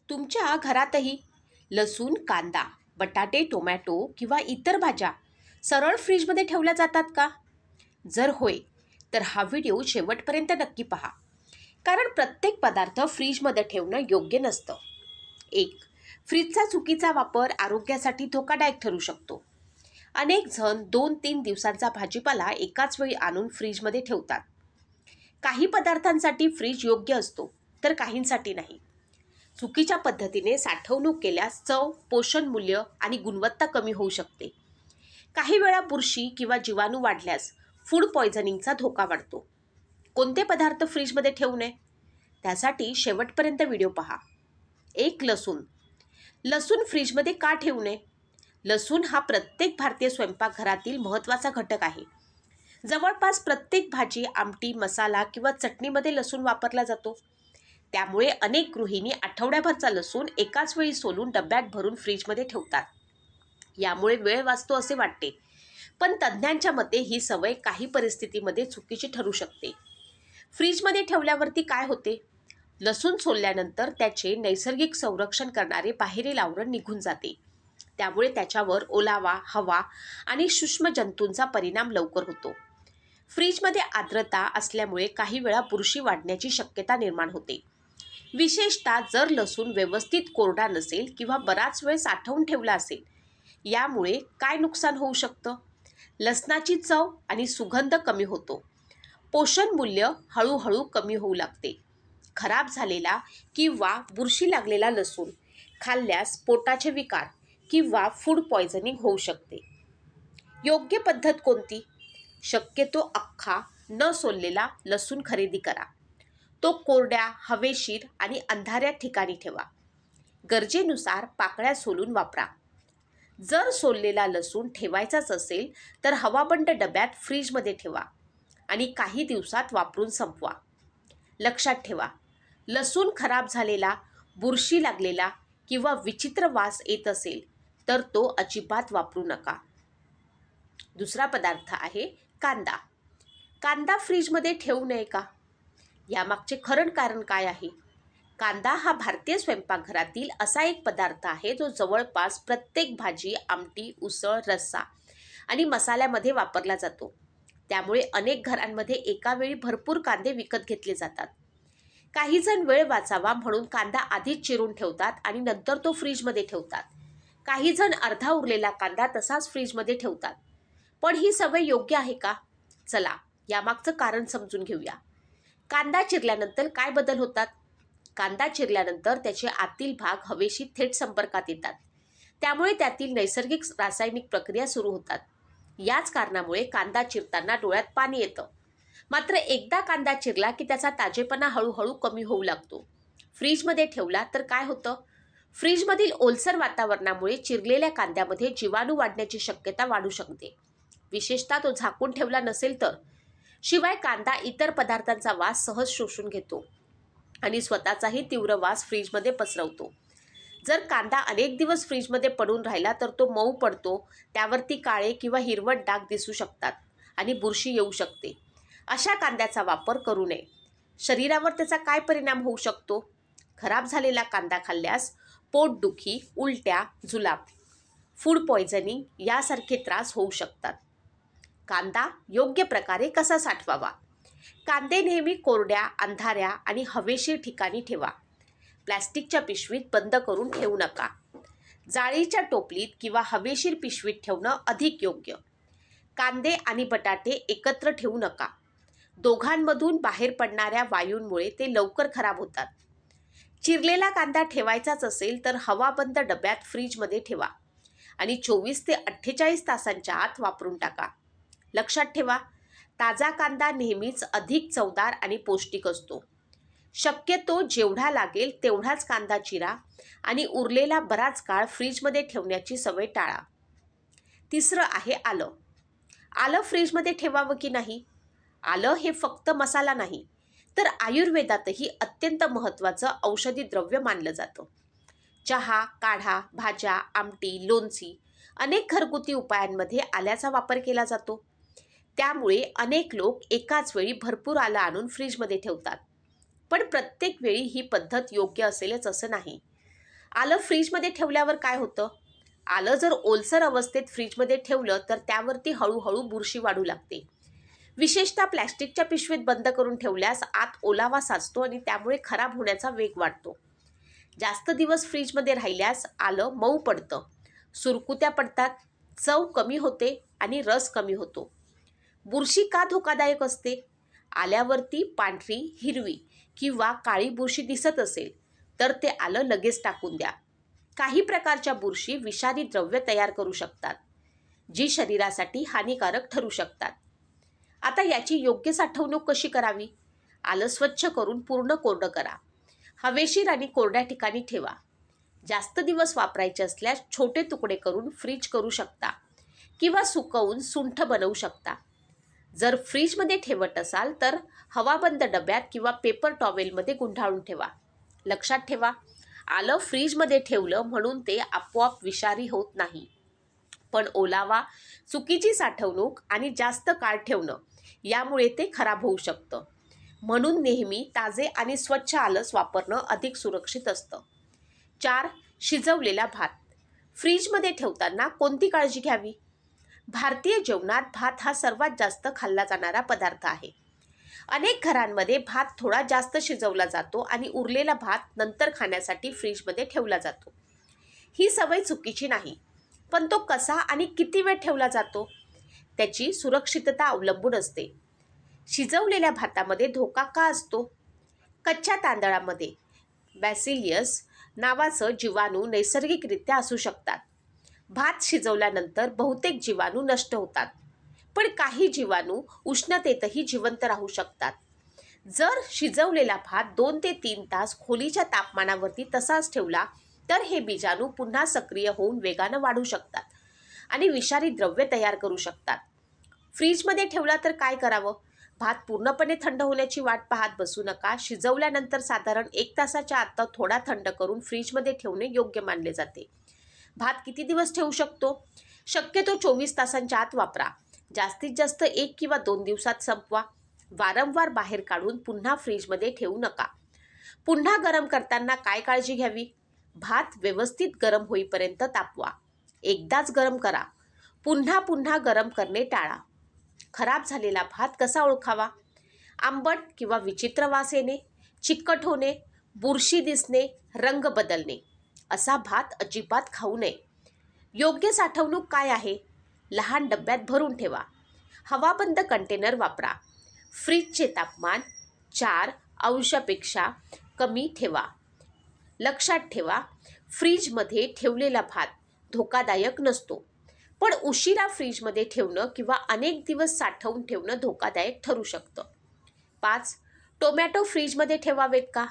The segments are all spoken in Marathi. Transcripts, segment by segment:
तुमच्या घरातही लसूण, कांदा, बटाटे, टोमॅटो किंवा इतर भाज्या सरळ फ्रीजमध्ये ठेवल्या जातात का? जर होय, तर हा व्हिडिओ शेवटपर्यंत नक्की पहा. कारण प्रत्येक पदार्थ फ्रीजमध्ये ठेवणं योग्य नसतं. 1. फ्रीजचा चुकीचा वापर आरोग्यासाठी धोकादायक ठरू शकतो. अनेक जण 2-3 दिवसांचा भाजीपाला एकाच वेळी आणून फ्रीजमध्ये ठेवतात. काही पदार्थांसाठी फ्रीज योग्य असतो, तर काहींसाठी नाही. चुकीच्या पद्धतीने साठवणूक केल्यास चव, पोषण मूल्य आणि गुणवत्ता कमी होऊ शकते. काही वेळा बुरशी किंवा जीवाणू वाढल्यास फूड पॉयझनिंगचा धोका वाढतो. कोणते पदार्थ फ्रीजमध्ये ठेवू नये? त्यासाठी शेवटपर्यंत व्हिडिओ पहा. 1. लसूण. लसूण फ्रीजमध्ये का ठेवू नये? लसूण हा प्रत्येक भारतीय स्वयंपाकघरातील महत्त्वाचा घटक आहे. जवळपास प्रत्येक भाजी, आमटी, मसाला किंवा चटणीमध्ये लसूण वापरला जातो. त्यामुळे अनेक गृहिणी आठवड्याभरचा लसूण एकाच वेळी सोलून डब्यात भरून फ्रीजमध्ये ठेवतात. यामुळे वेळ वाचतो असे वाटते, पण तज्ज्ञांच्या मते ही सवय काही परिस्थितीमध्ये चुकीची ठरू शकते. फ्रीजमध्ये ठेवल्यावरती काय होते? लसूण सोलल्यानंतर त्याचे नैसर्गिक संरक्षण करणारे बाहेरील आवरण निघून जाते. त्यामुळे त्याच्यावर ओलावा, हवा आणि सूक्ष्म जंतूंचा परिणाम लवकर होतो. फ्रीजमध्ये आर्द्रता असल्यामुळे काही वेळा बुरशी वाढण्याची शक्यता निर्माण होते. विशेषतः जर लसूण व्यवस्थित कोरडा नसेल किंवा बराच वेळ साठवून ठेवला असेल. यामुळे काय नुकसान होऊ शकतं? लसणाची चव आणि सुगंध कमी होतो. पोषण मूल्य हळूहळू कमी होऊ लागते. खराब झालेला किंवा बुरशी लागलेला लसूण खाल्ल्यास पोटाचे विकार किंवा फूड पॉयझनिंग होऊ शकते. योग्य पद्धत कोणती? शक्यतो अख्खा, न सोललेला लसूण खरेदी करा. तो कोरड्या, हवेशीर आणि अंधाऱ्या ठिकाणी ठेवा. गरजेनुसार पाकळ्या सोलून वापरा. जर सोललेला लसूण ठेवायचाच असेल तर हवाबंद डब्यात फ्रीजमध्ये ठेवा आणि काही दिवसात वापरून संपवा. लक्षात ठेवा, लसूण खराब झालेला, बुरशी लागलेला किंवा विचित्र वास येत असेल तर तो अजिबात वापरू नका. दुसरा पदार्थ आहे कांदा. कांदा फ्रीजमध्ये ठेवू नये का? यामागचे खरं कारण काय आहे? कांदा हा भारतीय स्वयंपाकघरातील असा एक पदार्थ आहे जो जवळपास प्रत्येक भाजी, आमटी, उसळ, रस्सा आणि मसाल्यामध्ये वापरला जातो. त्यामुळे अनेक घरांमध्ये एका वेळी भरपूर कांदे विकत घेतले जातात. काही जण वेळ वाचावा म्हणून कांदा आधीच चिरून ठेवतात आणि नंतर तो फ्रीजमध्ये ठेवतात. काही जण अर्धा उरलेला कांदा तसाच फ्रीजमध्ये ठेवतात. पण ही सवय योग्य आहे का? चला, यामागचं कारण समजून घेऊया. कांदा चिरल्यानंतर काय बदल होतात? कांदा चिरल्यानंतर त्याचे आतील भाग हवेशी थेट संपर्कात येतात. त्यामुळे त्यातील नैसर्गिक रासायनिक प्रक्रिया सुरू होतात. याच कारणामुळे कांदा चिरताना डोळ्यात पाणी येतं. मात्र एकदा कांदा चिरला की त्याचा ताजेपणा हळूहळू कमी होऊ लागतो. फ्रीजमध्ये ठेवला तर काय होतं? फ्रीजमधील ओलसर वातावरणामुळे चिरलेल्या कांद्यामध्ये जीवाणू वाढण्याची शक्यता वाढू शकते. विशेषतः तो झाकून ठेवला नसेल तर. शिवाय कांदा इतर पदार्थांचा वास सहज शोषून घेतो आणि स्वतःचाही तीव्र वास फ्रीजमध्ये पसरवतो. जर कांदा अनेक दिवस फ्रीजमध्ये पडून राहिला तर तो मऊ पडतो, त्यावरती काळे किंवा हिरवट डाग दिसू शकतात आणि बुरशी येऊ शकते. अशा कांद्याचा वापर करू नये. शरीरावर त्याचा काय परिणाम होऊ शकतो? खराब झालेला कांदा खाल्ल्यास पोटदुखी, उलट्या, जुलाब, फूड पॉयझनिंग यासारखे त्रास होऊ शकतात. कांदा योग्य प्रकारे कसा साठवावा? कांदे नेहमी कोरड्या, अंधाऱ्या आणि हवेशीर ठिकाणी ठेवा. प्लॅस्टिकच्या पिशवीत बंद करून ठेवू नका. जाळीच्या टोपलीत किंवा हवेशीर पिशवीत ठेवणं अधिक योग्य. कांदे आणि बटाटे एकत्र ठेवू नका. दोघांमधून बाहेर पडणाऱ्या वायूंमुळे ते लवकर खराब होतात. चिरलेला कांदा ठेवायचाच असेल तर हवाबंद डब्यात फ्रीजमध्ये ठेवा आणि 24 ते 48 तासांच्या आत वापरून टाका. लक्षात ठेवा, ताजा कांदा नेहमीच अधिक चवदार आणि पौष्टिक असतो. शक्यतो जेवढा लागेल तेवढाच कांदा चिरा आणि उरलेला बराच काळ फ्रीजमध्ये ठेवण्याची सवय टाळा. तिसरं आहे आलं. आलं फ्रीजमध्ये ठेवावं की नाही? आलं हे फक्त मसाला नाही, तर आयुर्वेदातही अत्यंत महत्त्वाचं औषधी द्रव्य मानलं जातं. चहा, काढा, भाज्या, आमटी, लोणची अनेक घरगुती उपायांमध्ये आल्याचा वापर केला जातो. त्यामुळे अनेक लोक एकाच वेळी भरपूर आलं आणून फ्रीजमध्ये ठेवतात. पण प्रत्येक वेळी ही पद्धत योग्य असेलच असं नाही. आलं फ्रीजमध्ये ठेवल्यावर काय होतं? आलं जर ओलसर अवस्थेत फ्रीजमध्ये ठेवलं तर त्यावरती हळूहळू बुरशी वाढू लागते. विशेषतः प्लॅस्टिकच्या पिशवीत बंद करून ठेवल्यास आत ओलावा साचतो आणि त्यामुळे खराब होण्याचा वेग वाढतो. जास्त दिवस फ्रीजमध्ये राहिल्यास आलं मऊ पडतं, सुरकुत्या पडतात, चव कमी होते आणि रस कमी होतो. बुरशी का धोकादायक असते? आल्यावरती पांढरी, हिरवी किंवा काळी बुरशी दिसत असेल तर ते आलं लगेच टाकून द्या. काही प्रकारच्या बुरशी विषारी द्रव्य तयार करू शकतात, जी शरीरासाठी हानिकारक ठरू शकतात. आता याची योग्य साठवणूक कशी करावी? आलं स्वच्छ करून पूर्ण कोरडं करा. हवेशीर आणि कोरड्या ठिकाणी ठेवा. जास्त दिवस वापरायचे असल्यास छोटे तुकडे करून फ्रीज करू शकता किंवा सुकवून सुंठ बनवू शकता. जर फ्रीजमध्ये ठेवत असाल तर हवाबंद डब्यात किंवा पेपर टॉवेलमध्ये गुंडाळून ठेवा. लक्षात ठेवा, आलं फ्रीजमध्ये ठेवलं म्हणून ते आपोआप विषारी होत नाही. पण ओलावा, चुकीची साठवणूक आणि जास्त काळ ठेवणं यामुळे ते खराब होऊ शकतं. म्हणून नेहमी ताजे आणि स्वच्छ आलंच वापरणं अधिक सुरक्षित असतं. 4. शिजवलेला भात. फ्रीजमध्ये ठेवताना कोणती काळजी घ्यावी? भारतीय जेवणात भात हा सर्वात जास्त खाल्ला जाणारा पदार्थ आहे. अनेक घरांमध्ये भात थोडा जास्त शिजवला जातो आणि उरलेला भात नंतर खाण्यासाठी फ्रीजमध्ये ठेवला जातो. ही सवय चुकीची नाही, पण तो कसा आणि किती वेळ ठेवला जातो त्याची सुरक्षितता अवलंबून असते. शिजवलेल्या भातामध्ये धोका का असतो? कच्च्या तांदळामध्ये बॅसिलियस नावाचं जीवाणू नैसर्गिकरित्या असू शकतात. भात शिजवल्यानंतर बहुतेक जीवाणू नष्ट होतात, पण काही जीवाणू उष्णतेतही जिवंत राहू शकतात. जर शिजवलेला भात 2 ते 3 तास खोलीच्या तापमानावरती तसाच ठेवला तर हे बीजाणू पुन्हा सक्रिय होऊन वेगानं वाढू शकतात आणि विषारी द्रव्य तयार करू शकतात. फ्रीजमध्ये ठेवला तर काय करावं? भात पूर्णपणे थंड होण्याची वाट पाहत बसू नका. शिजवल्यानंतर साधारण 1 तासाच्या आत थोडा थंड करून फ्रीजमध्ये ठेवणे योग्य मानले जाते. भात किती दिवस ठेवू शकतो? शक्यतो 24 तासांच्या आत वापरा. जास्तीत जास्त 1 किंवा 2 दिवसात संपवा. वारंवार बाहेर काढून पुन्हा फ्रीजमध्ये ठेवू नका. पुन्हा गरम करताना काय काळजी घ्यावी? भात व्यवस्थित गरम होईपर्यंत तापवा. एकदाच गरम करा. पुन्हा पुन्हा गरम करणे टाळा. खराब झालेला भात कसा ओळखावा? आंबट किंवा विचित्र वास येणे, चिकट होणे, बुरशी दिसणे, रंग बदलणे असा भात अजिबात खाऊ नये. योग्य साठवणूक काय आहे? लहान डब्यात भरून ठेवा. हवाबंद कंटेनर वापरा. फ्रीजचे तापमान 4 अंशापेक्षा कमी ठेवा. लक्षात ठेवा, फ्रीजमध्ये ठेवलेला भात धोकादायक नसतो, पण उशिरा फ्रीजमध्ये ठेवणं किंवा अनेक दिवस साठवून ठेवणं धोकादायक ठरू शकतं. 5. टोमॅटो फ्रीजमध्ये ठेवावेत का?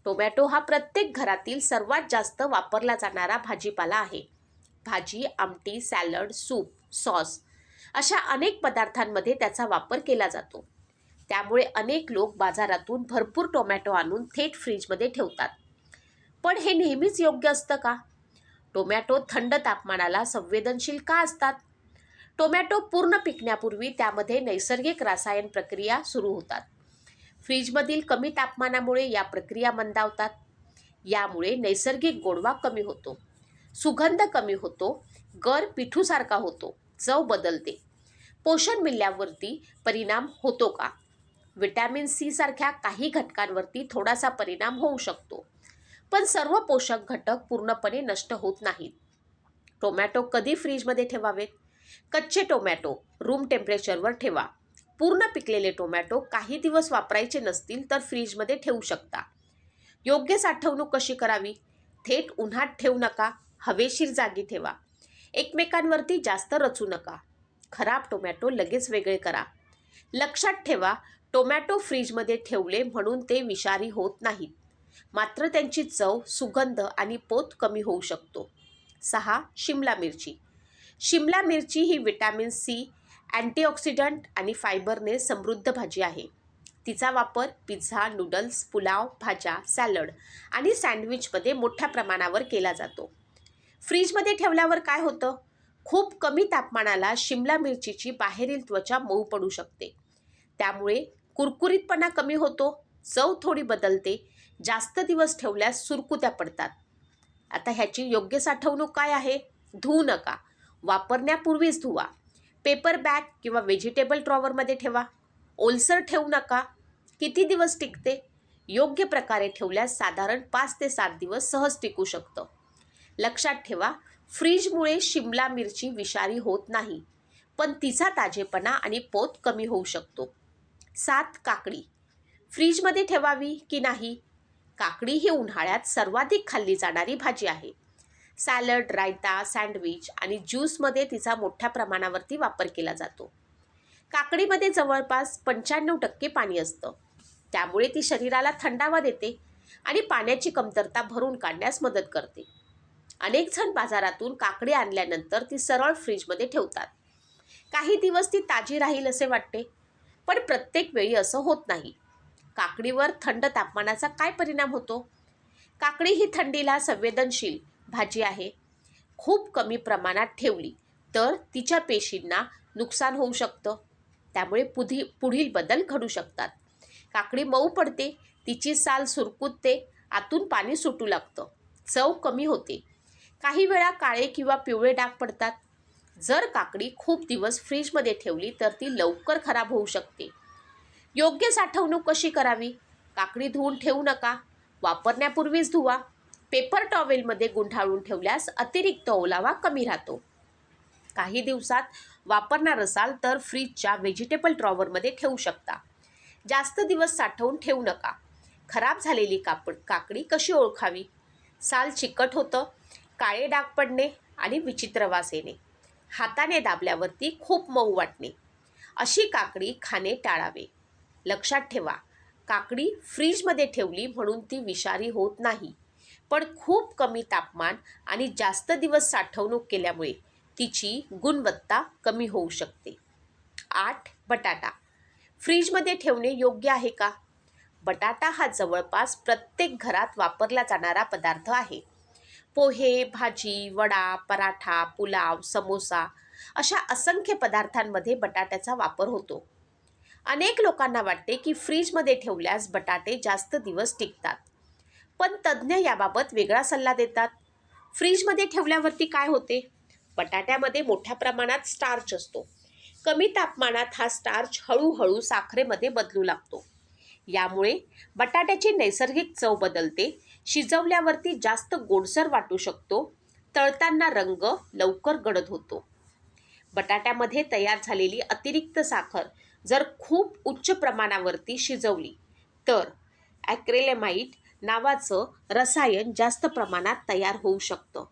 टोमॅटो हा प्रत्येक घरातील सर्वात जास्त वापरला जाणारा भाजीपाला आहे. भाजी, आमटी, सॅलड, सूप, सॉस अशा अनेक पदार्थांमध्ये त्याचा वापर केला जातो. त्यामुळे अनेक लोक बाजारातून भरपूर टोमॅटो आणून थेट फ्रीजमध्ये ठेवतात. पण हे नेहमीच योग्य असतं का? टोमॅटो थंड तापमानाला संवेदनशील का असतात? टोमॅटो पूर्ण पिकण्यापूर्वी त्यामध्ये नैसर्गिक रसायन प्रक्रिया सुरू होतात. फ्रीजमधील कमी तापमानामुळे या प्रक्रिया मंदावतात. यामुळे नैसर्गिक गोडवा कमी होतो, सुगंध कमी होतो, गर पिठूसारखा होतो, चव बदलते. पोषण मूल्यावरती परिणाम होतो का? विटॅमिन सी सारख्या काही घटकांवरती थोडासा परिणाम होऊ शकतो, पण सर्व पोषक घटक पूर्णपणे नष्ट होत नाहीत. टोमॅटो कधी फ्रीजमध्ये ठेवावेत? कच्चे टोमॅटो रूम टेम्परेचरवर ठेवा. पूर्ण पिकलेले टोमॅटो काही दिवस वापरायचे नसतील तर फ्रीजमध्ये ठेवू शकता. योग्य साठवणूक कशी करावी? थेट उन्हात ठेवू नका. हवेशीर जागी ठेवा. एकमेकांवरती जास्त रचू नका. खराब टोमॅटो लगेच वेगळे करा. लक्षात ठेवा, टोमॅटो फ्रीजमध्ये ठेवले म्हणून ते विषारी होत नाहीत, मात्र त्यांची चव, सुगंध आणि पोत कमी होऊ शकतो. 6. शिमला मिरची. शिमला मिरची ही विटॅमिन सी, अँटीऑक्सिडंट आणि फायबरने समृद्ध भाजी आहे. तिचा वापर पिझ्झा, नूडल्स, पुलाव, भाज्या, सॅलड आणि सँडविचमध्ये मोठ्या प्रमाणावर केला जातो. फ्रीजमध्ये ठेवल्यावर काय होतं? खूप कमी तापमानाला शिमला मिरचीची बाहेरील त्वचा मऊ पडू शकते. त्यामुळे कुरकुरीतपणा कमी होतो, चव थोडी बदलते, जास्त दिवस ठेवल्यास सुरकुत्या पडतात. आता ह्याची योग्य साठवणूक काय आहे? धुवू नका, वापरण्यापूर्वीच धुवा. पेपर बॅग किंवा व्हेजिटेबल ड्रॉवरमध्ये ठेवा. ओलसर ठेवू नका. किती दिवस टिकते? योग्य प्रकारे ठेवल्यास साधारण 5 ते 7 दिवस सहज टिकू शकतं. लक्षात ठेवा, फ्रीजमुळे शिमला मिरची विषारी होत नाही, पण तिचा ताजेपणा आणि पोत कमी होऊ शकतो. 7. काकडी फ्रीजमध्ये ठेवावी की नाही? काकडी ही उन्हाळ्यात सर्वाधिक खाल्ली जाणारी भाजी आहे. सॅलड, रायता, सँडविच आणि ज्यूसमध्ये तिचा मोठ्या प्रमाणावरती वापर केला जातो. काकडीमध्ये जवळपास 95% पाणी असतं. त्यामुळे ती शरीराला थंडावा देते आणि पाण्याची कमतरता भरून काढण्यास मदत करते. अनेक जण बाजारातून काकडी आणल्यानंतर ती सरळ फ्रीजमध्ये ठेवतात. काही दिवस ती ताजी राहील असे वाटते, पण प्रत्येक वेळी असं होत नाही. काकडीवर थंड तापमानाचा काय परिणाम होतो? काकडी ही थंडीला संवेदनशील भाजी आहे. खूप कमी प्रमाणात ठेवली तर तिच्या पेशींना नुकसान होऊ शकतं. त्यामुळे पुढील बदल घडू शकतात. काकडी मऊ पडते, तिची साल सुरकुतते, आतून पाणी सुटू लागतं, चव कमी होते. काही वेळा काळे किंवा पिवळे डाग पडतात. जर काकडी खूप दिवस फ्रीजमध्ये ठेवली तर ती लवकर खराब होऊ शकते. योग्य साठवणूक कशी करावी? काकडी धुवून ठेवू नका, वापरण्यापूर्वीच धुवा. पेपर टॉवेलमध्ये गुंडाळून ठेवल्यास अतिरिक्त ओलावा कमी राहतो. काही दिवसात वापरणार असाल तर फ्रीजच्या व्हेजिटेबल ड्रॉवरमध्ये ठेवू शकता. जास्त दिवस साठवून ठेवू नका. खराब झालेली काकडी कशी ओळखावी? साल चिकट होतं, काळे डाग पडणे आणि विचित्र वास येणे, हाताने दाबल्यावरती खूप मऊ वाटणे, अशी काकडी खाणे टाळावे. लक्षात ठेवा, काकडी फ्रीजमध्ये ठेवली म्हणून ती विषारी होत नाही, पण खूप कमी तापमान आणि जास्त दिवस साठवणूक केल्यामुळे तिची गुणवत्ता कमी होऊ शकते. 8. बटाटा फ्रीजमध्ये ठेवणे योग्य आहे का? बटाटा हा जवळपास प्रत्येक घरात वापरला जाणारा पदार्थ आहे. पोहे, भाजी, वडा, पराठा, पुलाव, समोसा अशा असंख्य पदार्थांमध्ये बटाट्याचा वापर होतो. अनेक लोकांना वाटते की फ्रीजमध्ये ठेवल्यास बटाटे जास्त दिवस टिकतात, पण तज्ज्ञ याबाबत वेगळा सल्ला देतात. फ्रीजमध्ये ठेवल्यावरती काय होते? बटाट्यामध्ये मोठ्या प्रमाणात स्टार्च असतो. कमी तापमानात हा स्टार्च हळूहळू साखरेमध्ये बदलू लागतो. यामुळे बटाट्याची नैसर्गिक चव बदलते. शिजवल्यावरती जास्त गोडसर वाटू शकतो. तळताना रंग लवकर गडद होतो. बटाट्यामध्ये तयार झालेली अतिरिक्त साखर जर खूप उच्च प्रमाणावरती शिजवली तर ॲक्रेलेमाइड नावाचं रसायन जास्त प्रमाणात तयार होऊ शकतं.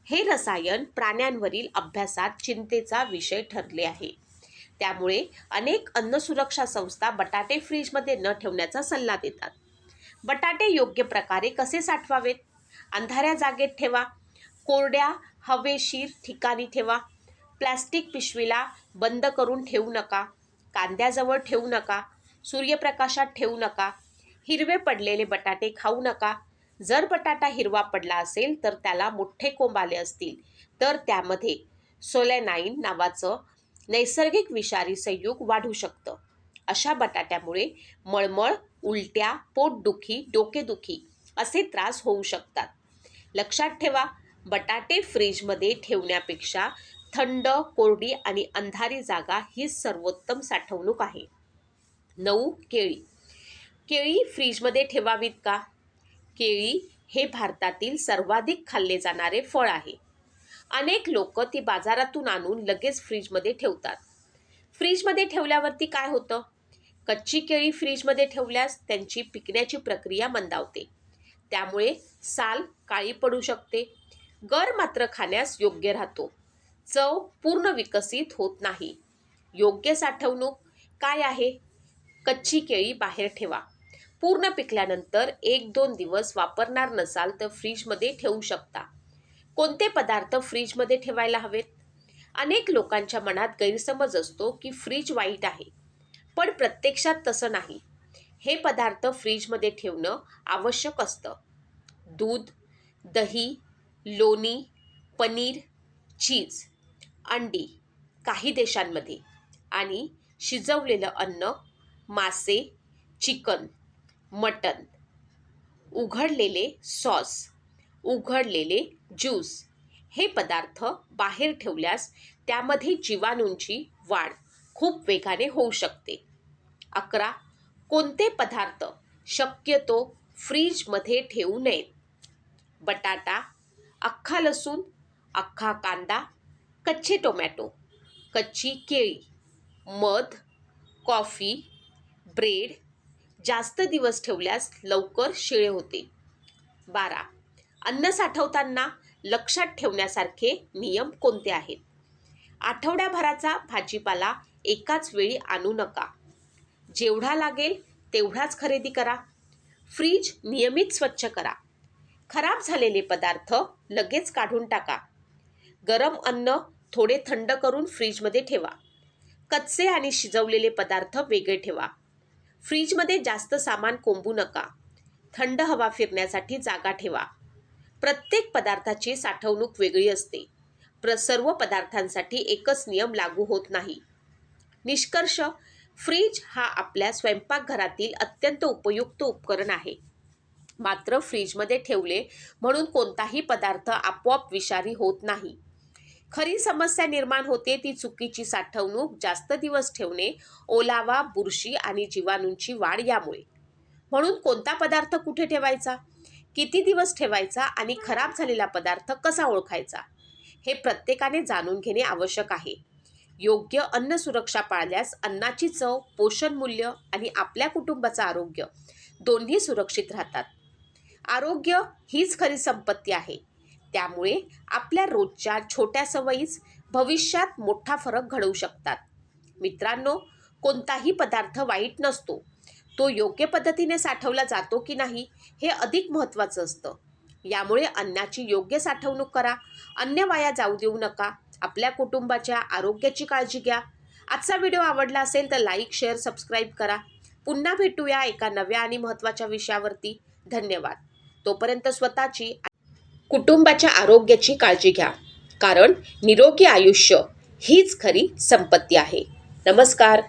हे रसायन प्राण्यांवरील अभ्यासात चिंतेचा विषय ठरले आहे. त्यामुळे अनेक अन्न सुरक्षा संस्था बटाटे फ्रीजमध्ये न ठेवण्याचा सल्ला देतात. बटाटे योग्य प्रकारे कसे साठवावेत? अंधाऱ्या जागेत ठेवा. कोरड्या हवेशीर ठिकाणी ठेवा. प्लॅस्टिक पिशवीला बंद करून ठेवू नका. कांद्याजवळ ठेवू नका. सूर्यप्रकाशात ठेवू नका. हिरवे पडलेले बटाटे खाऊ नका. जर बटाटा हिरवा पडला असेल तर त्याला मोठे कोंब आले असतील तर त्यामध्ये सोलेनाइन नावाचं नैसर्गिक विषारी संयुग वाढू शकतं. अशा बटाट्यामुळे मळमळ, उलट्या, पोटदुखी, डोकेदुखी असे त्रास होऊ शकतात. लक्षात ठेवा, बटाटे फ्रीजमध्ये ठेवण्यापेक्षा थंड, कोरडी आणि अंधारी जागा ही सर्वोत्तम साठवणूक आहे. 9. केळी केळी फ्रीजमध्ये ठेवावीत का? केळी हे भारतातील सर्वाधिक खाल्ले जाणारे फळ आहे. अनेक लोक ती बाजारातून आणून लगेच फ्रीजमध्ये ठेवतात. फ्रीजमध्ये ठेवल्यावरती काय होतं? कच्ची केळी फ्रीजमध्ये ठेवल्यास त्यांची पिकण्याची प्रक्रिया मंदावते. त्यामुळे साल काळी पडू शकते. गर मात्र खाण्यास योग्य राहतो. चव पूर्ण विकसित होत नाही. योग्य साठवणूक काय आहे? कच्ची केळी बाहेर ठेवा. पूर्ण पिकल्यानंतर 1-2 दिवस वापरणार नसाल तर फ्रीजमध्ये ठेवू शकता. कोणते पदार्थ फ्रीजमध्ये ठेवायला हवेत? अनेक लोकांच्या मनात गैरसमज असतो की फ्रीज वाईट आहे, पण प्रत्यक्षात तसं नाही. हे पदार्थ फ्रीजमध्ये ठेवणं आवश्यक असतं. दूध, दही, लोणी, पनीर, चीज, अंडी काही देशांमध्ये आणि शिजवलेलं अन्न, मासे, चिकन, मटण, उघडलेले सॉस, उघडलेले ज्यूस हे पदार्थ बाहेर ठेवल्यास त्यामध्ये जीवाणूंची वाढ खूप वेगाने होऊ शकते. 11. कोणते पदार्थ शक्यतो फ्रीजमध्ये ठेवू नयेत? बटाटा, अख्खा लसूण, अख्खा कांदा, कच्चे टोमॅटो, कच्ची केळी, मध, कॉफी, ब्रेड जास्त दिवस ठेवल्यास लवकर शिळे होते. 12. अन्न साठवताना लक्षात ठेवण्यासारखे नियम कोणते आहेत? आठवड्याभराचा भाजीपाला एकाच वेळी आणू नका. जेवढा लागेल तेवढाच खरेदी करा. फ्रीज नियमित स्वच्छ करा. खराब झालेले पदार्थ लगेच काढून टाका. गरम अन्न थोडे थंड करून फ्रीजमध्ये ठेवा. कच्चे आणि शिजवलेले पदार्थ वेगळे ठेवा. फ्रीजमध्ये जास्त सामान कोंबू नका. थंड हवा फिरण्यासाठी जागा ठेवा. प्रत्येक पदार्थाची साठवणूक वेगळी असते. सर्व पदार्थांसाठी एकच नियम लागू होत नाही. निष्कर्ष: फ्रीज हा आपल्या स्वयंपाकघरातील अत्यंत उपयुक्त उपकरण आहे. मात्र फ्रीजमध्ये ठेवले म्हणून कोणताही पदार्थ आपोआप विषारी होत नाही. खरी समस्या निर्माण होते ती चुकीची साठवणूक, जास्त दिवस ठेवणे, ओलावा, बुरशी आणि जीवाणूंची वाढ यामुळे. म्हणून कोणता पदार्थ कुठे ठेवायचा, किती दिवस ठेवायचा आणि खराब झालेला पदार्थ कसा ओळखायचा हे प्रत्येकाने जाणून घेणे आवश्यक आहे. योग्य अन्न सुरक्षा पाळल्यास अन्नाची चव, पोषण मूल्य आणि आपल्या कुटुंबाचं आरोग्य दोन्ही सुरक्षित राहतात. आरोग्य हीच खरी संपत्ती आहे. त्यामुळे आपल्या रोजच्या छोट्या सवयीच भविष्यात मोठा फरक घडवू शकतात. मित्रांनो, कोणताही पदार्थ वाईट नसतो. तो योग्य पद्धतीने साठवला जातो की नाही हे अधिक महत्त्वाचं असतं. यामुळे अन्नाची योग्य साठवणूक करा. अन्न वाया जाऊ देऊ नका. आपल्या कुटुंबाच्या आरोग्याची काळजी घ्या. आजचा व्हिडिओ आवडला असेल तर लाईक, शेअर, सबस्क्राईब करा. पुन्हा भेटूया एका नव्या आणि महत्त्वाच्या विषयावरती. धन्यवाद. तोपर्यंत स्वतःची कुटुंबाच्या आरोग्याची काळजी घ्या, कारण निरोगी आयुष्य हीच खरी संपत्ती आहे. नमस्कार.